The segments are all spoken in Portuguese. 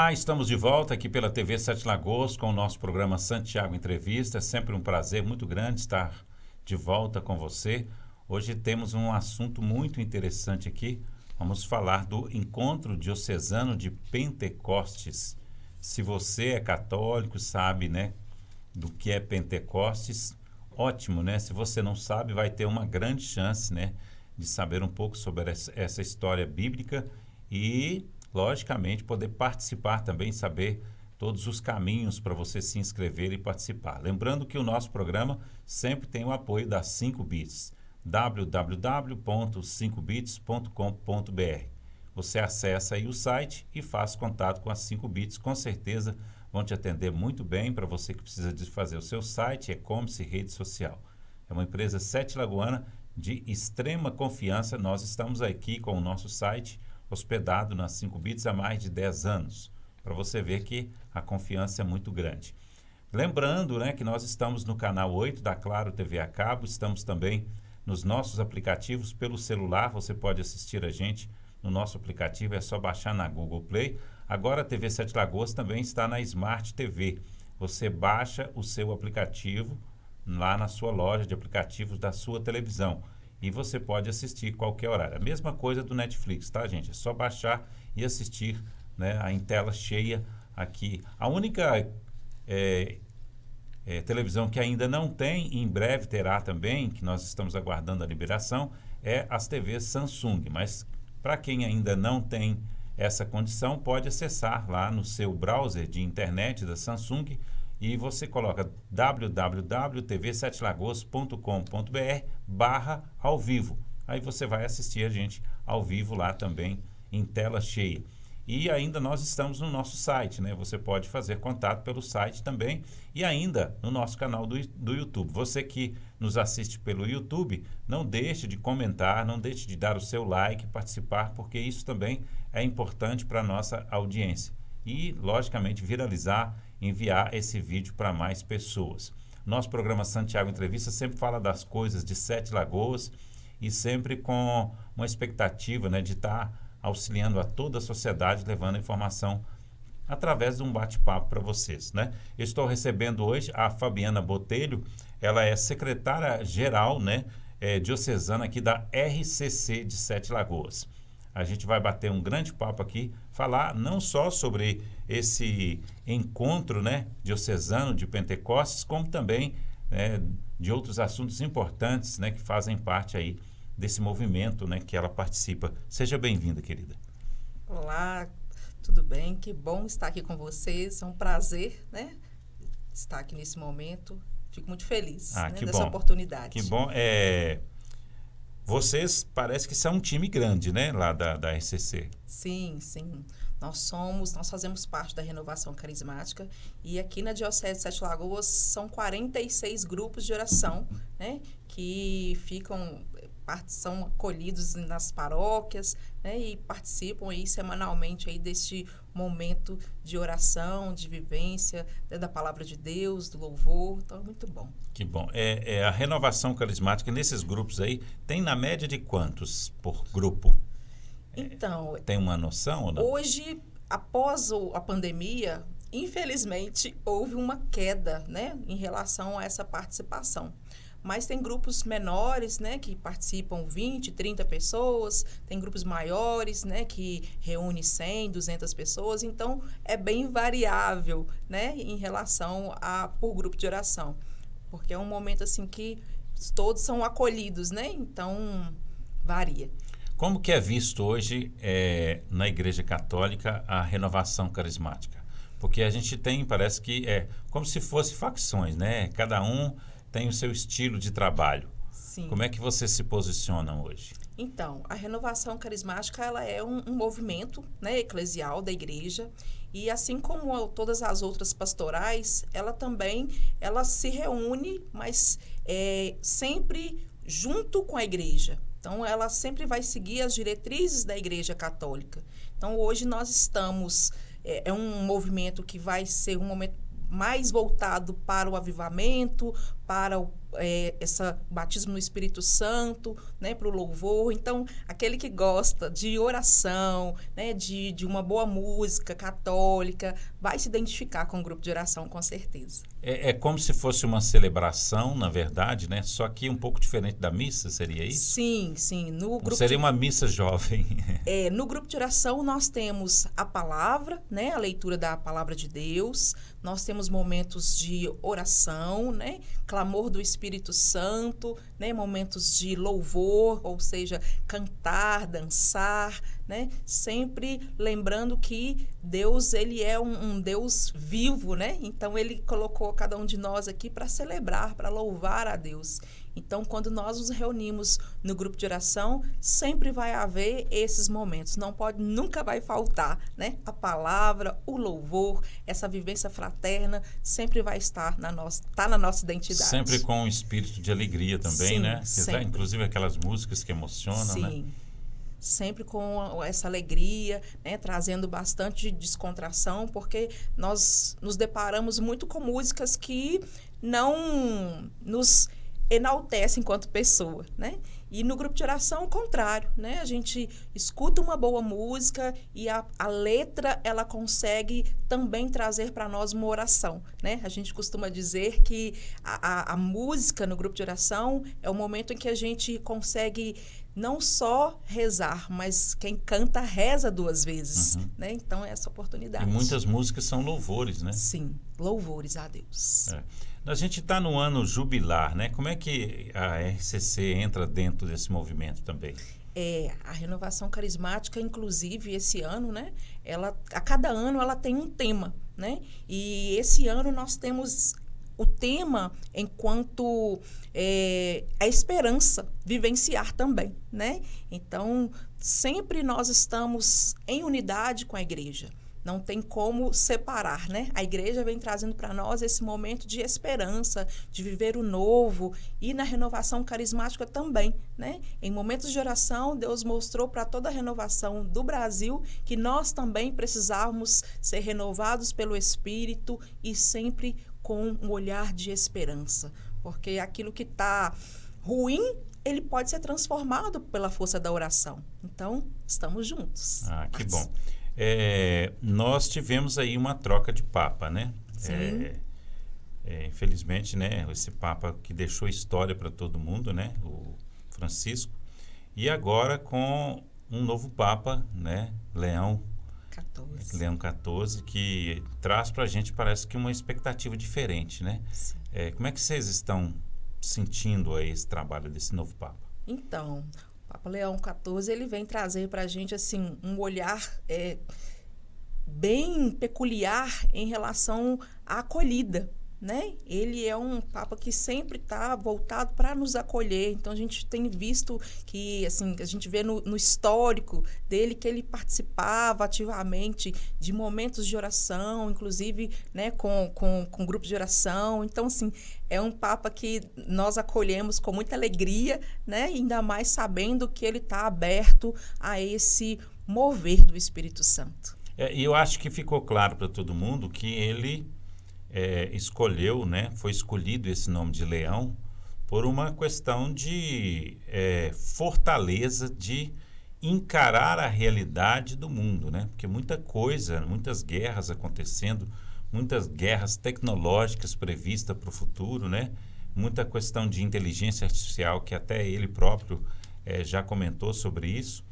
Olá, estamos de volta aqui pela TV Sete Lagoas com o nosso programa Santiago Entrevista. É sempre um prazer muito grande estar de volta com você. Hoje temos um assunto muito interessante aqui. Vamos falar do Encontro Diocesano de Pentecostes. Se você é católico, sabe, né, do que é Pentecostes, ótimo, né? Se você não sabe, vai ter uma grande chance, né, de saber um pouco sobre essa história bíblica e, logicamente, poder participar também, saber todos os caminhos para você se inscrever e participar. Lembrando que o nosso programa sempre tem o apoio da 5bits, www.5bits.com.br. Você acessa aí o site e faz contato com a 5bits, com certeza vão te atender muito bem para você que precisa de fazer o seu site, e-commerce e rede social. É uma empresa sete-lagoana de extrema confiança. Nós estamos aqui com o nosso site hospedado na 5bits há mais de 10 anos, para você ver que a confiança é muito grande. Lembrando, né, que nós estamos no canal 8 da Claro TV a cabo, estamos também nos nossos aplicativos pelo celular, você pode assistir a gente no nosso aplicativo, é só baixar na Google Play. Agora a TV Sete Lagoas também está na Smart TV, você baixa o seu aplicativo lá na sua loja de aplicativos da sua televisão. E você pode assistir qualquer horário. A mesma coisa do Netflix, tá, gente? É só baixar e assistir, né, em tela cheia aqui. A única televisão que ainda não tem, em breve terá também, que nós estamos aguardando a liberação, é as TVs Samsung. Mas para quem ainda não tem essa condição, pode acessar lá no seu browser de internet da Samsung e você coloca www.tv7lagoas.com.br/ao vivo. Aí você vai assistir a gente ao vivo lá também em tela cheia. E ainda nós estamos no nosso site, né? Você pode fazer contato pelo site também e ainda no nosso canal do YouTube. Você que nos assiste pelo YouTube, não deixe de comentar, não deixe de dar o seu like, participar, porque isso também é importante para a nossa audiência. E, logicamente, viralizar, enviar esse vídeo para mais pessoas. Nosso programa Santiago Entrevista sempre fala das coisas de Sete Lagoas e sempre com uma expectativa, né, de estar auxiliando a toda a sociedade, levando a informação através de um bate-papo para vocês, né? Eu estou recebendo hoje a Fabiana Botelho, ela é secretária-geral, né, diocesana aqui da RCC de Sete Lagoas. A gente vai bater um grande papo aqui, falar não só sobre esse encontro, né, diocesano de Pentecostes, como também, né, de outros assuntos importantes, né, que fazem parte aí desse movimento, né, que ela participa. Seja bem-vinda, querida. Olá, tudo bem? Que bom estar aqui com vocês. É um prazer, né, estar aqui nesse momento. Fico muito feliz, né, dessa oportunidade. Que bom. Vocês parece que são um time grande, né, lá da RCC. Sim, sim. Nós fazemos parte da Renovação Carismática e aqui na Diocese de Sete Lagoas são 46 grupos de oração, né, que são acolhidos nas paróquias, né, e participam aí semanalmente aí deste momento de oração, de vivência, né, da palavra de Deus, do louvor. Então é muito bom. Que bom. A renovação carismática nesses grupos aí tem na média de quantos por grupo? Então, tem uma noção ou não? Hoje, após a pandemia, infelizmente houve uma queda, né, em relação a essa participação. Mas tem grupos menores, né, que participam 20, 30 pessoas, tem grupos maiores, né, que reúne 100, 200 pessoas, então é bem variável, né, em relação por grupo de oração, porque é um momento assim que todos são acolhidos, né, então varia. Como que é visto hoje na Igreja Católica a renovação carismática? Porque a gente tem, parece que é como se fosse facções, né, cada um tem o seu estilo de trabalho. Sim. Como é que vocês se posicionam hoje? Então, a renovação carismática ela é um movimento, né, eclesial da igreja e assim como todas as outras pastorais, ela se reúne, mas sempre junto com a igreja. Então, ela sempre vai seguir as diretrizes da Igreja Católica. Então, hoje nós estamos... um movimento que vai ser um momento mais voltado para o avivamento, para esse batismo no Espírito Santo, né, para o louvor. Então, aquele que gosta de oração, né, de uma boa música católica, vai se identificar com o grupo de oração, com certeza. É como se fosse uma celebração, na verdade, né? Só que um pouco diferente da missa, seria isso? Sim, sim. Seria uma missa jovem. No grupo de oração, nós temos a palavra, né, a leitura da palavra de Deus. Nós temos momentos de oração, né, clamor do Espírito Santo, né, momentos de louvor, ou seja, cantar, dançar, né, sempre lembrando que Deus, ele é um Deus vivo, né? Então, ele colocou cada um de nós aqui para celebrar, para louvar a Deus. Então, quando nós nos reunimos no grupo de oração, sempre vai haver esses momentos. Nunca vai faltar, né? A palavra, o louvor, essa vivência fraterna sempre vai estar na nossa identidade. Sempre com um espírito de alegria também, sim, né? Sempre. Inclusive aquelas músicas que emocionam, sim. né? Sim. Sempre com essa alegria, né, trazendo bastante descontração, porque nós nos deparamos muito com músicas que não nos enaltecem enquanto pessoa, né? E no grupo de oração, o contrário, né? A gente escuta uma boa música e a letra, ela consegue também trazer para nós uma oração, né? A gente costuma dizer que a música no grupo de oração é o momento em que a gente consegue não só rezar, mas quem canta reza 2 vezes, né? Então, é essa oportunidade. E muitas músicas são louvores, né? Sim, louvores a Deus. A gente está no ano jubilar, né? Como é que a RCC entra dentro desse movimento também? A renovação carismática, inclusive, esse ano, né? A cada ano ela tem um tema, né? E esse ano nós temos o tema enquanto a esperança vivenciar também, né? Então, sempre nós estamos em unidade com a igreja. Não tem como separar, né? A igreja vem trazendo para nós esse momento de esperança, de viver o novo, e na renovação carismática também, né? Em momentos de oração, Deus mostrou para toda a renovação do Brasil que nós também precisávamos ser renovados pelo Espírito e sempre com um olhar de esperança, porque aquilo que está ruim, ele pode ser transformado pela força da oração. Então, estamos juntos. Que bom. Nós tivemos aí uma troca de papa, né? Sim. Infelizmente, né? Esse papa que deixou história para todo mundo, né? O Francisco. E agora com um novo papa, né? Leão XIV, que traz para a gente, parece que uma expectativa diferente, né? Como é que vocês estão sentindo aí esse trabalho desse novo papa? Então, Papa Leão XIV, ele vem trazer para a gente assim, um olhar bem peculiar em relação à acolhida, né? Ele é um Papa que sempre está voltado para nos acolher. Então, a gente tem visto que, assim, a gente vê no histórico dele que ele participava ativamente de momentos de oração, inclusive, né, com grupos de oração. Então, assim, é um Papa que nós acolhemos com muita alegria, né? Ainda mais sabendo que ele está aberto a esse mover do Espírito Santo. E eu acho que ficou claro para todo mundo que ele escolheu, né? Foi escolhido esse nome de Leão por uma questão de fortaleza, de encarar a realidade do mundo, né? Porque muita coisa, muitas guerras acontecendo, muitas guerras tecnológicas previstas para o futuro, né? Muita questão de inteligência artificial, que até ele próprio já comentou sobre isso,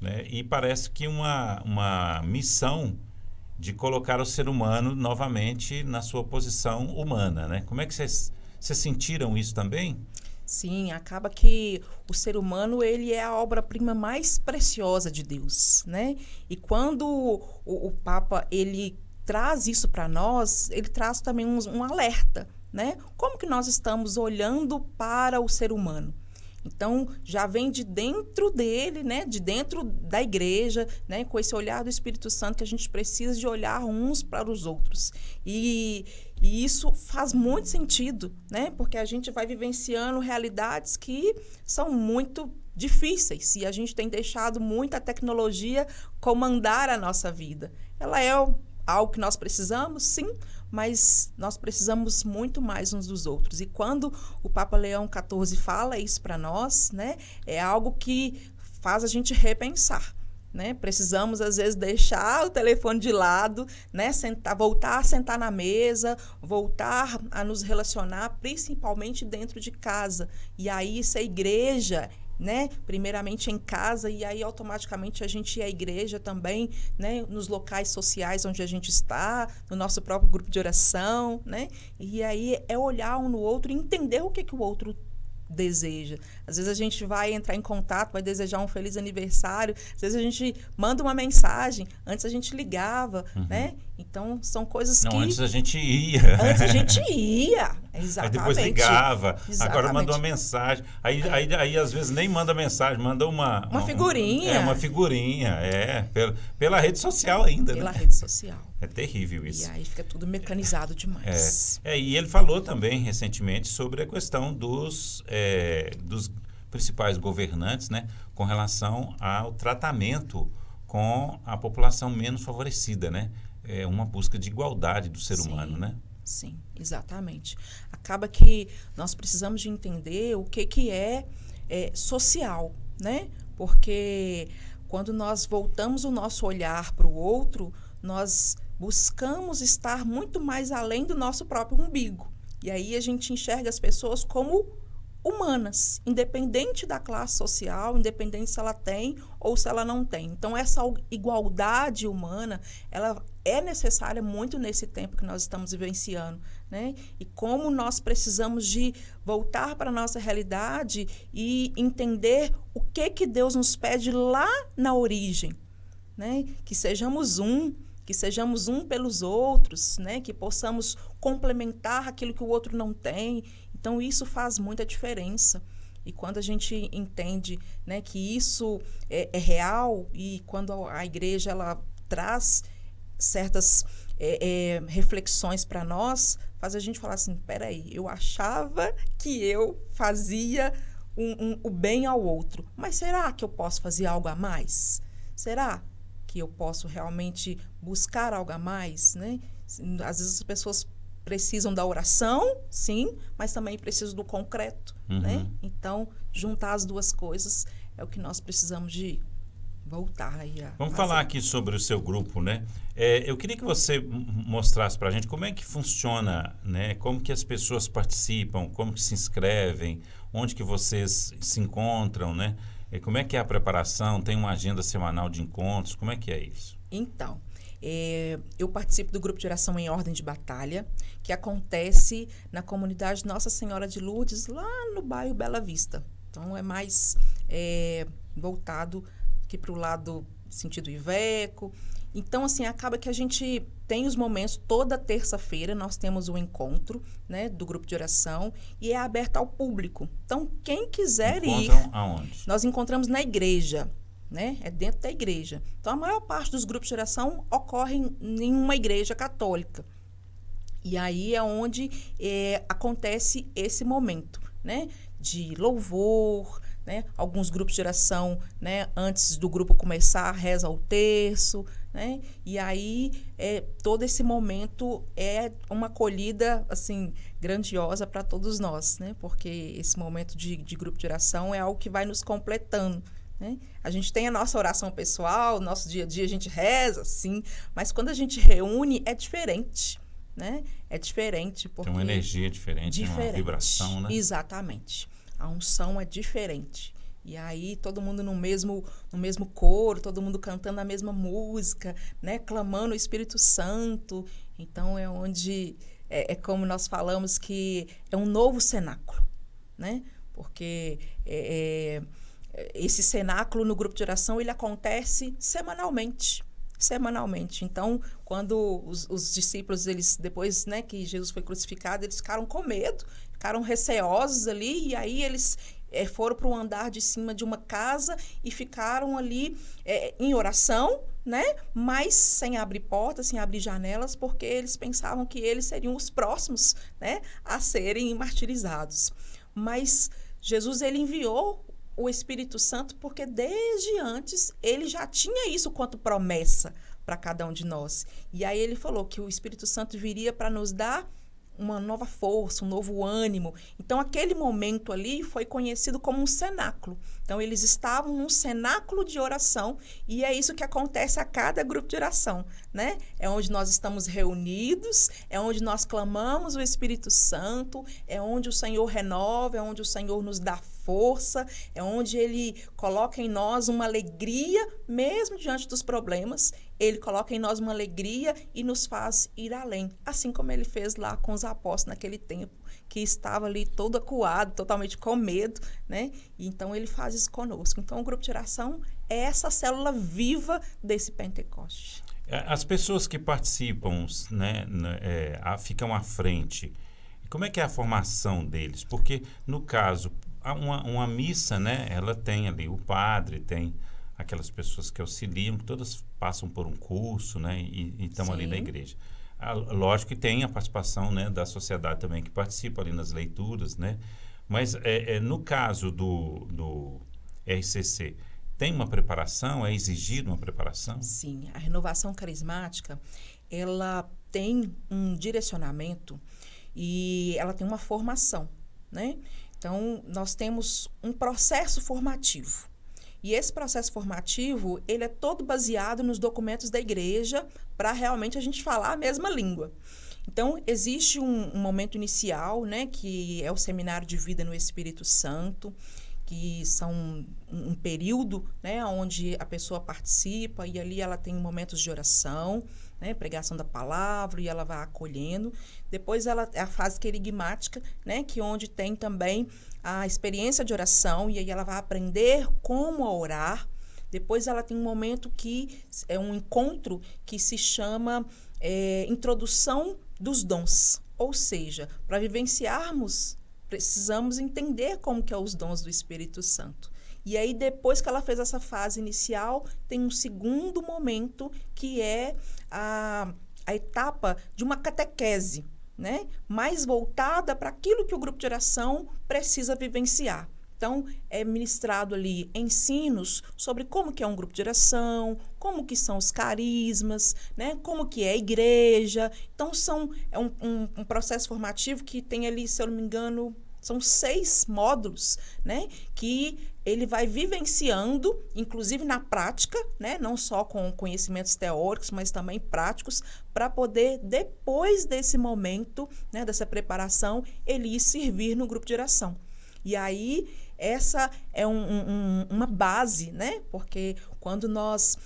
né? E parece que uma missão de colocar o ser humano novamente na sua posição humana, né? Como é que vocês sentiram isso também? Sim, acaba que o ser humano, ele é a obra-prima mais preciosa de Deus, né? E quando o Papa, ele traz isso para nós, ele traz também um alerta, né? Como que nós estamos olhando para o ser humano? Então, já vem de dentro dele, né? De dentro da igreja, né? Com esse olhar do Espírito Santo, que a gente precisa de olhar uns para os outros. E isso faz muito sentido, né? Porque a gente vai vivenciando realidades que são muito difíceis e a gente tem deixado muita tecnologia comandar a nossa vida. Ela é algo que nós precisamos, sim, mas nós precisamos muito mais uns dos outros. E quando o Papa Leão XIV fala isso para nós, né, é algo que faz a gente repensar. Né? Precisamos, às vezes, deixar o telefone de lado, né? Voltar a sentar na mesa, voltar a nos relacionar, principalmente dentro de casa. E aí, isso é igreja, né? Primeiramente em casa, e aí automaticamente a gente é igreja também, né? Nos locais sociais onde a gente está, no nosso próprio grupo de oração, né? E aí é olhar um no outro e entender o que o outro deseja. Às vezes a gente vai entrar em contato, vai desejar um feliz aniversário, às vezes a gente manda uma mensagem, antes a gente ligava, né? Então, são coisas que... Antes a gente ia. Antes a gente ia, exatamente. Aí depois ligava, exatamente. Agora manda uma mensagem. Aí às vezes nem manda mensagem, manda uma figurinha. Uma figurinha, pela rede social ainda, pela né? rede social. É terrível isso. E aí fica tudo mecanizado demais. E ele falou também recentemente sobre a questão dos principais governantes, né, com relação ao tratamento com a população menos favorecida, né? É uma busca de igualdade do ser humano, né? Sim, exatamente. Acaba que nós precisamos de entender o que é social, né? Porque quando nós voltamos o nosso olhar para o outro, nós buscamos estar muito mais além do nosso próprio umbigo. E aí a gente enxerga as pessoas como humanas, independente da classe social, independente se ela tem ou se ela não tem. Então, essa igualdade humana, ela é necessária muito nesse tempo que nós estamos vivenciando, né? E como nós precisamos de voltar para a nossa realidade e entender o que Deus nos pede lá na origem, né? Que sejamos um pelos outros, né? Que possamos complementar aquilo que o outro não tem. Então, isso faz muita diferença. E quando a gente entende, né, que isso é real, e quando a igreja ela traz certas reflexões para nós, faz a gente falar assim, peraí, eu achava que eu fazia o bem ao outro, mas será que eu posso fazer algo a mais? Será que eu posso realmente buscar algo a mais, né? Às vezes as pessoas precisam da oração, sim, mas também precisam do concreto, né? Então, juntar as duas coisas é o que nós precisamos de voltar aí a Vamos fazer. falar aqui sobre o seu grupo, né? Eu queria que você mostrasse para a gente como é que funciona, né? Como que as pessoas participam, como que se inscrevem, onde que vocês se encontram, né? Como é que é a preparação? Tem uma agenda semanal de encontros? Como é que é isso? Então, eu participo do grupo de oração em ordem de batalha, que acontece na comunidade Nossa Senhora de Lourdes, lá no bairro Bela Vista. Então, é mais voltado aqui para o lado sentido Iveco. Então, assim, acaba que a gente tem os momentos, toda terça-feira nós temos um encontro, né, do grupo de oração, e é aberto ao público. Então, quem quiser ir... Aonde? Nós encontramos na igreja, né? É dentro da igreja. Então, a maior parte dos grupos de oração ocorrem em uma igreja católica. E aí é onde acontece esse momento, né? De louvor, né? Alguns grupos de oração, né? Antes do grupo começar, reza o terço, né? E aí, todo esse momento é uma acolhida, assim, grandiosa para todos nós, né? Porque esse momento de grupo de oração é algo que vai nos completando, né? A gente tem a nossa oração pessoal, nosso dia a dia a gente reza, sim, mas quando a gente reúne é diferente, né? É diferente porque... Tem uma energia diferente. Uma vibração, né? Exatamente. A unção é diferente. E aí todo mundo no mesmo coro, todo mundo cantando a mesma música, né? Clamando o Espírito Santo. Então é onde, como nós falamos, que é um novo cenáculo, né? Porque esse cenáculo no grupo de oração, ele acontece semanalmente. Então, quando os discípulos, eles depois, né, que Jesus foi crucificado, eles ficaram com medo, ficaram receosos ali, e aí eles foram para o andar de cima de uma casa e ficaram ali em oração, né, mas sem abrir portas, sem abrir janelas, porque eles pensavam que eles seriam os próximos, né, a serem martirizados. Mas Jesus, ele enviou o Espírito Santo porque desde antes ele já tinha isso quanto promessa para cada um de nós. E aí ele falou que o Espírito Santo viria para nos dar uma nova força, um novo ânimo. Então, aquele momento ali foi conhecido como um cenáculo. Então, eles estavam num cenáculo de oração e é isso que acontece a cada grupo de oração, né? É onde nós estamos reunidos, é onde nós clamamos o Espírito Santo, é onde o Senhor renova, é onde o Senhor nos dá força, é onde Ele coloca em nós uma alegria, mesmo diante dos problemas. Ele coloca em nós uma alegria e nos faz ir além. Assim como ele fez lá com os apóstolos naquele tempo, que estava ali todo acuado, totalmente com medo, né? E então ele faz isso conosco. Então o grupo de oração é essa célula viva desse Pentecoste. As pessoas que participam, né, ficam à frente. Como é que é a formação deles? Porque, no caso, uma missa, né, ela tem ali o padre, tem aquelas pessoas que auxiliam, que todas passam por um curso, né, e estão ali na igreja. Lógico que tem a participação, né, da sociedade também, que participa ali nas leituras, né, mas no caso do RCC, tem uma preparação? É exigido uma preparação? Sim, a renovação carismática, ela tem um direcionamento e ela tem uma formação, né? Então, nós temos um processo formativo. E esse processo formativo, ele é todo baseado nos documentos da igreja para realmente a gente falar a mesma língua. Então, existe um momento inicial, né, que é o seminário de vida no Espírito Santo, que são um período, né, onde a pessoa participa e ali ela tem momentos de oração, né, pregação da palavra, e ela vai acolhendo. Depois ela é a fase querigmática, né, que onde tem também a experiência de oração, e aí ela vai aprender como orar. Depois ela tem um momento que é um encontro que se chama introdução dos dons. Ou seja, para vivenciarmos, precisamos entender como que é os dons do Espírito Santo. E aí, depois que ela fez essa fase inicial, tem um segundo momento, que é a etapa de uma catequese, né? Mais voltada para aquilo que o grupo de oração precisa vivenciar. Então, é ministrado ali ensinos sobre como que é um grupo de oração, como que são os carismas, né? Como que é a igreja. Então, é um processo formativo que tem ali, se eu não me engano, são 6 módulos, né? Que ele vai vivenciando, inclusive na prática, né? Não só com conhecimentos teóricos, mas também práticos, para poder, depois desse momento, né, dessa preparação, ele ir servir no grupo de oração. E aí, essa é uma base, né? Porque quando nós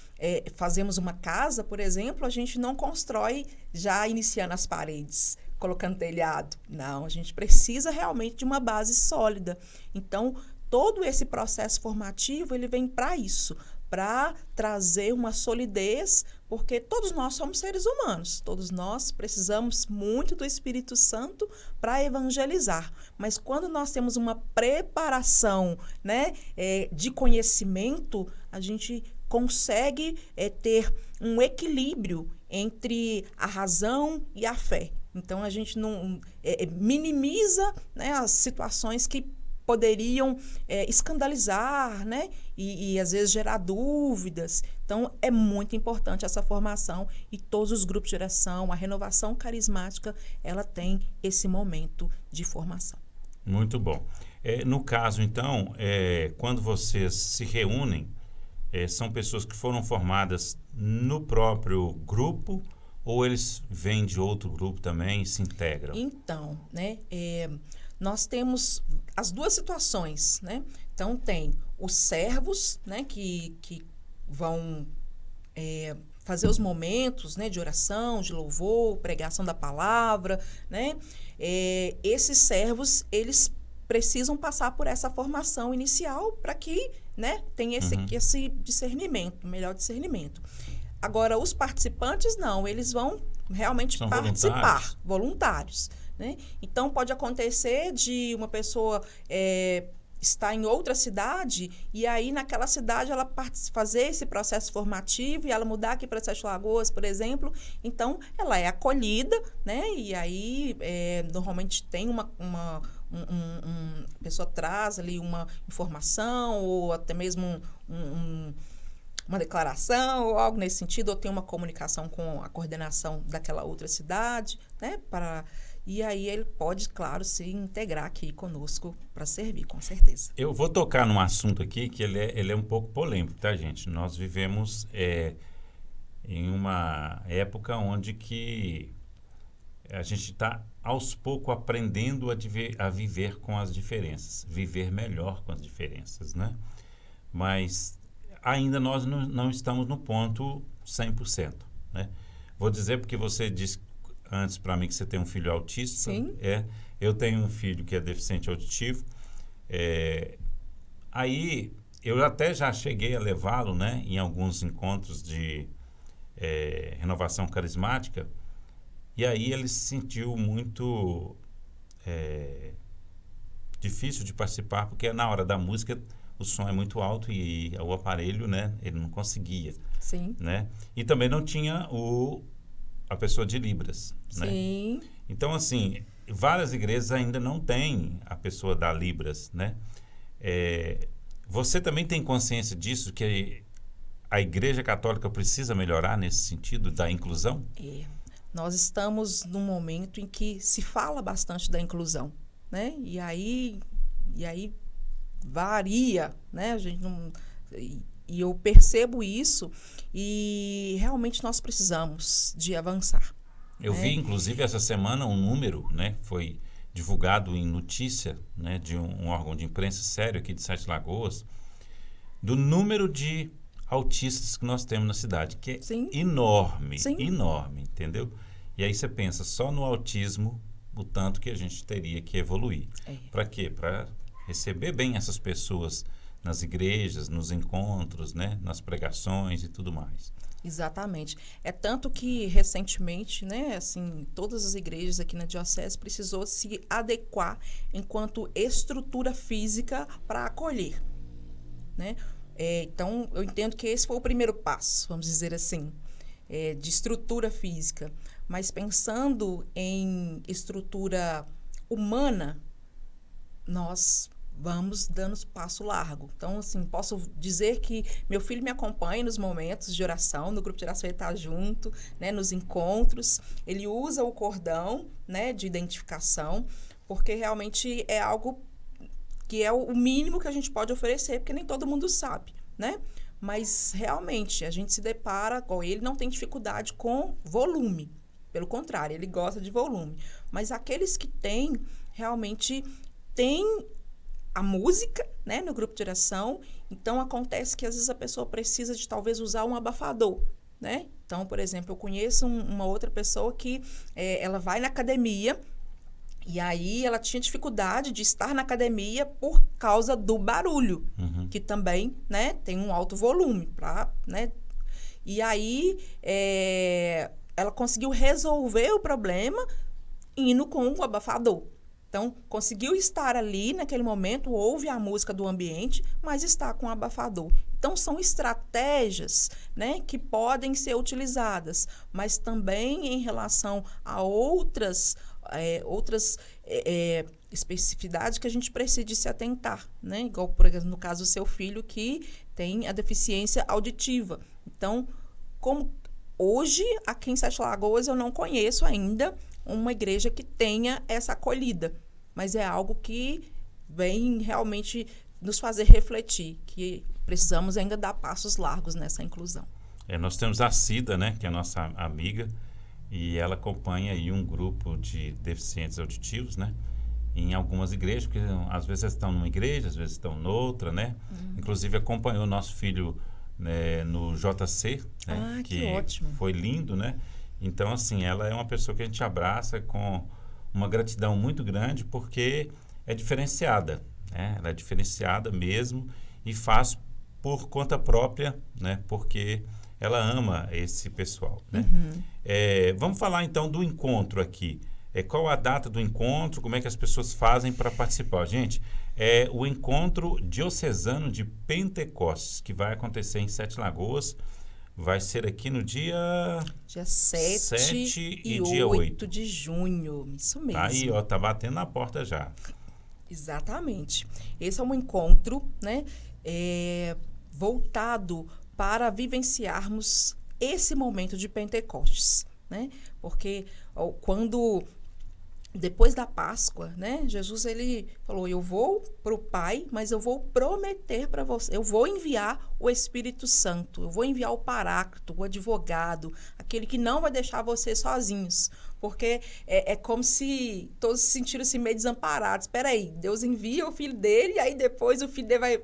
fazemos uma casa, por exemplo, a gente não constrói já iniciando as paredes, colocando telhado. Não, a gente precisa realmente de uma base sólida. Então, todo esse processo formativo, ele vem para isso, para trazer uma solidez, porque todos nós somos seres humanos, todos nós precisamos muito do Espírito Santo para evangelizar. Mas quando nós temos uma preparação, né, de conhecimento, a gente consegue ter um equilíbrio entre a razão e a fé. Então, a gente não minimiza, né, as situações que poderiam escandalizar, né? E às vezes gerar dúvidas. Então, é muito importante essa formação e todos os grupos de oração, a renovação carismática, ela tem esse momento de formação. Muito bom. No caso, então, quando vocês se reúnem, são pessoas que foram formadas no próprio grupo ou eles vêm de outro grupo também e se integram? Então, né, nós temos as duas situações, né? Então, tem os servos, né, que vão fazer os momentos, né, de oração, de louvor, pregação da palavra, né? Esses servos, eles precisam passar por essa formação inicial para que, né, tenha esse discernimento, melhor discernimento. Agora, os participantes, não, eles vão realmente São participar, voluntários, né? Então, pode acontecer de uma pessoa estar em outra cidade e aí, naquela cidade, ela fazer esse processo formativo e ela mudar aqui para Sete Lagoas, por exemplo. Então, ela é acolhida, né? E aí, normalmente, tem a pessoa traz ali uma informação ou até mesmo uma declaração ou algo nesse sentido, ou tem uma comunicação com a coordenação daquela outra cidade, né? E aí ele pode, claro, se integrar aqui conosco para servir, com certeza. Eu vou tocar num assunto aqui que ele é um pouco polêmico, tá, gente? Nós vivemos em uma época onde que a gente está, aos poucos, aprendendo a viver com as diferenças, viver melhor com as diferenças, né? Mas ainda nós não estamos no ponto 100%, né? Vou dizer porque você disse antes para mim que você tem um filho autista. Sim. Eu tenho um filho que é deficiente auditivo. Aí eu até já cheguei a levá-lo, né, em alguns encontros de renovação carismática, e aí ele se sentiu muito difícil de participar, porque na hora da música o som é muito alto e o aparelho, né, ele não conseguia. Sim. Né? E também não tinha a pessoa de Libras. Sim. Né? Então, assim, várias igrejas ainda não têm a pessoa da Libras, né? Você também tem consciência disso, que a Igreja Católica precisa melhorar nesse sentido da inclusão? Nós estamos num momento em que se fala bastante da inclusão, né? E aí varia, né? A gente não... E eu percebo isso e realmente nós precisamos de avançar. Eu vi, inclusive, essa semana um número, né? Foi divulgado em notícia, né? De um órgão de imprensa sério aqui de Sete Lagoas, do número de autistas que nós temos na cidade, que é Sim. enorme, Sim. enorme, entendeu? E aí você pensa, só no autismo, o tanto que a gente teria que evoluir. Para quê? Para receber bem essas pessoas nas igrejas, nos encontros, né, nas pregações e tudo mais. Exatamente. É tanto que recentemente, né, assim, todas as igrejas aqui na diocese precisou se adequar enquanto estrutura física para acolher, né? Então, eu entendo que esse foi o primeiro passo, vamos dizer assim, de estrutura física. Mas pensando em estrutura humana, nós vamos dando passo largo. Então, assim, posso dizer que meu filho me acompanha nos momentos de oração, no grupo de oração ele está junto, né, nos encontros. Ele usa o cordão, né, de identificação, porque realmente é algo que é o mínimo que a gente pode oferecer, porque nem todo mundo sabe, né? Mas, realmente, a gente se depara, ele não tem dificuldade com volume. Pelo contrário, ele gosta de volume. Mas aqueles que têm, realmente, têm a música, né, no grupo de oração. Então, acontece que, às vezes, a pessoa precisa de, talvez, usar um abafador, né? Então, por exemplo, eu conheço uma outra pessoa que ela vai na academia e aí ela tinha dificuldade de estar na academia por causa do barulho, que também, né, tem um alto volume, né? E aí ela conseguiu resolver o problema indo com o abafador. Então, conseguiu estar ali naquele momento, ouve a música do ambiente, mas está com o abafador. Então, são estratégias, né, que podem ser utilizadas, mas também em relação a outras especificidades que a gente precisa se atentar, né? Igual, por exemplo, no caso do seu filho, que tem a deficiência auditiva. Então, como hoje, aqui em Sete Lagoas, eu não conheço ainda uma igreja que tenha essa acolhida, mas é algo que vem realmente nos fazer refletir, que precisamos ainda dar passos largos nessa inclusão. Nós temos a Cida, né, que é a nossa amiga, e ela acompanha aí um grupo de deficientes auditivos, né, em algumas igrejas, porque às vezes estão numa igreja, às vezes estão noutra, né? Inclusive acompanhou o nosso filho, né, no JC, né, que ótimo. Foi lindo, né? Então, assim, ela é uma pessoa que a gente abraça com uma gratidão muito grande, porque é diferenciada, né? Ela é diferenciada mesmo e faz por conta própria, né? Porque ela ama esse pessoal, né? Vamos falar, então, do encontro aqui. Qual a data do encontro? Como é que as pessoas fazem para participar? Gente, é o Encontro Diocesano de Pentecostes, que vai acontecer em Sete Lagoas. Vai ser aqui no dia 7 e dia 8 de junho. Isso mesmo. Tá aí, ó, tá batendo na porta já. Exatamente. Esse é um encontro, né, voltado para vivenciarmos esse momento de Pentecostes, né? Porque quando depois da Páscoa, né? Jesus ele falou: eu vou para o Pai, mas eu vou prometer para você, eu vou enviar o Espírito Santo, eu vou enviar o Paráclito, o advogado, aquele que não vai deixar vocês sozinhos. Porque é como se todos se sentiram meio desamparados. Espera aí, Deus envia o filho dele, e aí depois o filho dele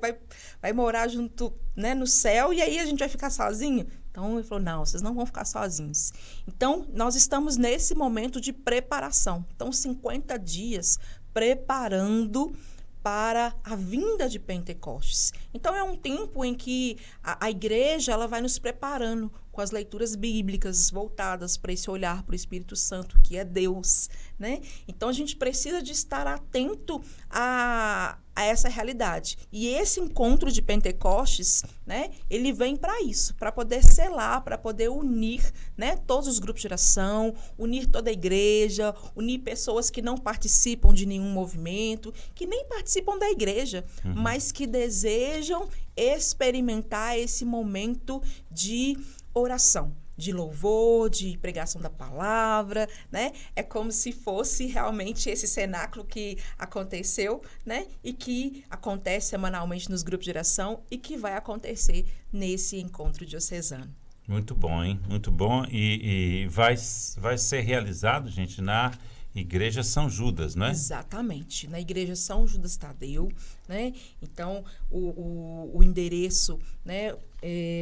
vai morar junto, né, no céu, e aí a gente vai ficar sozinho? Então, ele falou: não, vocês não vão ficar sozinhos. Então, nós estamos nesse momento de preparação. Então, 50 dias preparando para a vinda de Pentecostes. Então, é um tempo em que a igreja ela vai nos preparando com as leituras bíblicas voltadas para esse olhar para o Espírito Santo, que é Deus, né? Então, a gente precisa de estar atento a essa realidade. E esse encontro de Pentecostes, né, ele vem para isso, para poder selar, para poder unir, né, todos os grupos de oração, unir toda a igreja, unir pessoas que não participam de nenhum movimento, que nem participam da igreja, mas que desejam experimentar esse momento de oração, de louvor, de pregação da palavra, né? É como se fosse realmente esse cenáculo que aconteceu, né? E que acontece semanalmente nos grupos de oração e que vai acontecer nesse encontro diocesano. Muito bom, hein? Muito bom. E vai ser realizado, gente, na Igreja São Judas, não é? Exatamente, na Igreja São Judas Tadeu, né? Então, o endereço, né?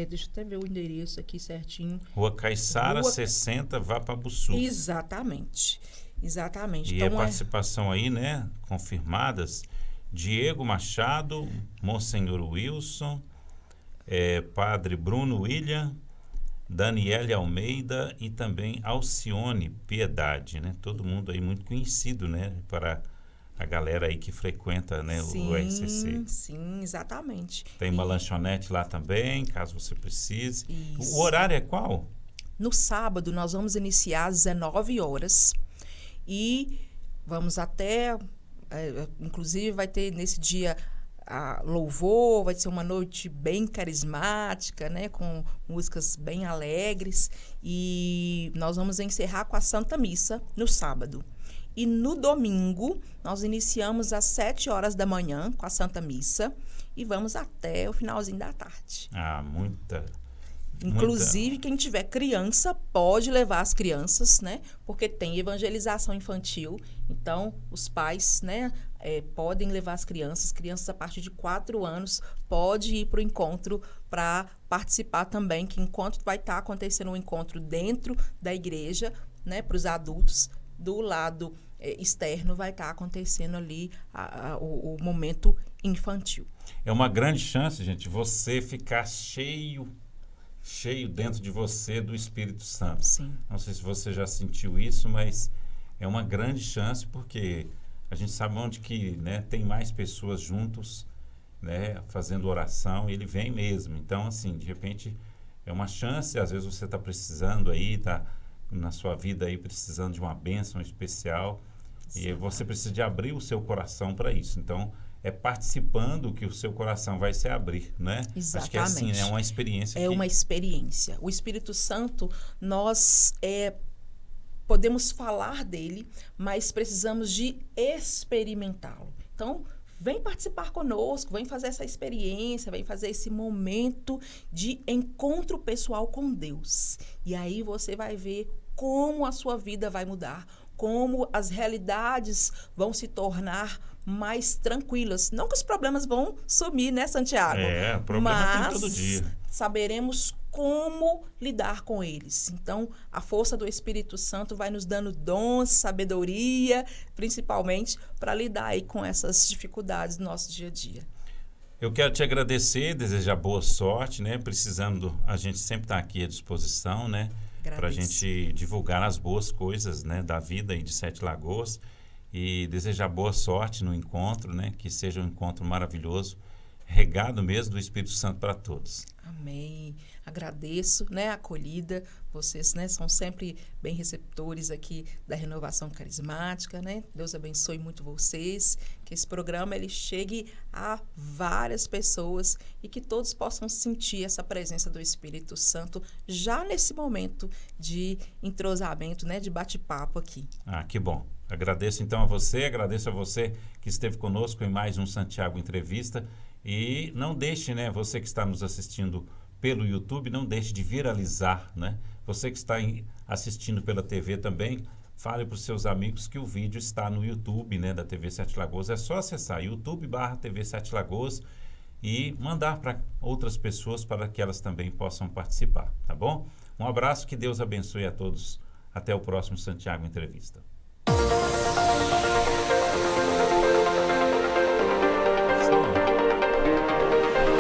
Deixa eu até ver o endereço aqui certinho. Rua Caiçara 60, Vapabuçu. Exatamente. E então, a participação aí, né? Confirmadas: Diego Machado, Monsenhor Wilson, Padre Bruno William, Daniele Almeida e também Alcione Piedade, né? Todo mundo aí muito conhecido, né? Para a galera aí que frequenta, né, o RCC. Sim, exatamente. Tem uma lanchonete lá também, caso você precise. Isso. O horário é qual? No sábado, nós vamos iniciar às 19 horas e vamos até... inclusive, vai ter nesse dia... louvor, vai ser uma noite bem carismática, né, com músicas bem alegres, e nós vamos encerrar com a Santa Missa no sábado. E no domingo, nós iniciamos às 7 horas da manhã com a Santa Missa e vamos até o finalzinho da tarde. Inclusive, quem tiver criança pode levar as crianças, né? Porque tem evangelização infantil. Então, os pais, né, podem levar as crianças a partir de 4 anos, pode ir para o encontro para participar também, que enquanto vai estar acontecendo um encontro dentro da igreja, né, para os adultos, do lado externo vai estar acontecendo ali o momento infantil. É uma grande chance, gente, você ficar cheio dentro de você do Espírito Santo. Sim. Não sei se você já sentiu isso, mas é uma grande chance, porque a gente sabe onde que, né, tem mais pessoas juntos, né, fazendo oração, e ele vem mesmo. Então, assim, de repente, é uma chance. Às vezes você está precisando aí, está na sua vida aí precisando de uma bênção especial. Sim. E você precisa de abrir o seu coração para isso. Então, é participando que o seu coração vai se abrir, né? Exatamente. Acho que é assim, né? É uma experiência. É uma experiência. O Espírito Santo, nós podemos falar dele, mas precisamos de experimentá-lo. Então, vem participar conosco, vem fazer essa experiência, vem fazer esse momento de encontro pessoal com Deus. E aí você vai ver como a sua vida vai mudar, como as realidades vão se tornar mais tranquilas. Não que os problemas vão sumir, né, Santiago? O problema tem todo dia. Saberemos como lidar com eles. Então, a força do Espírito Santo vai nos dando dons, sabedoria, principalmente, para lidar aí com essas dificuldades do nosso dia a dia. Eu quero te agradecer, desejar boa sorte, né? Precisando, a gente sempre está aqui à disposição, né? Para a gente divulgar as boas coisas, né, da vida aí de Sete Lagoas, e desejar boa sorte no encontro, né? Que seja um encontro maravilhoso, regado mesmo do Espírito Santo para todos. Amém. Agradeço, né, a acolhida. Vocês, né, são sempre bem receptores aqui da Renovação Carismática, né? Deus abençoe muito vocês, que esse programa ele chegue a várias pessoas e que todos possam sentir essa presença do Espírito Santo já nesse momento de entrosamento, né, de bate-papo aqui. Ah, que bom. Agradeço então a você que esteve conosco em mais um Santiago Entrevista. E não deixe, né, você que está nos assistindo pelo YouTube, não deixe de viralizar, né? Você que está assistindo pela TV também, fale para os seus amigos que o vídeo está no YouTube, né, da TV Sete Lagoas. É só acessar YouTube/TV Sete Lagoas e mandar para outras pessoas para que elas também possam participar, tá bom? Um abraço, que Deus abençoe a todos. Até o próximo Santiago Entrevista.